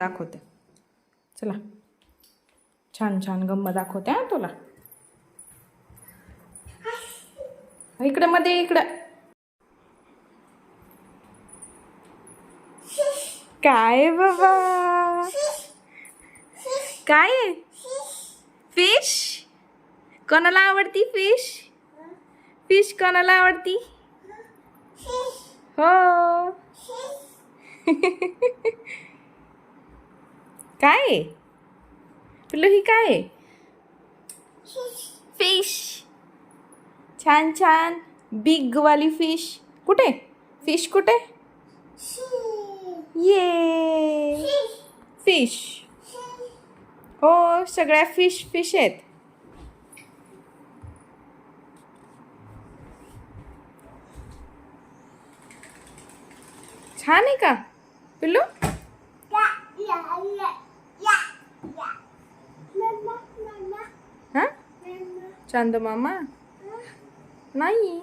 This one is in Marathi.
दाखवते चला, छान छान गंमत दाखवते हा तुला. इकडे मध्ये इकडं काय बाबा, काय आहे? फिश. कोणाला आवडती फिश? फिश कोणाला आवडती? हो. काय आहे पिल्लू, ही काय आहे? फिश. छान छान बिग वाली फिश. कुठे फिश कुठे? ये फिश. हो, सगळ्या फिश फिश आहेत. छान आहे का पिल्लू? हा, चांद मामा नाही.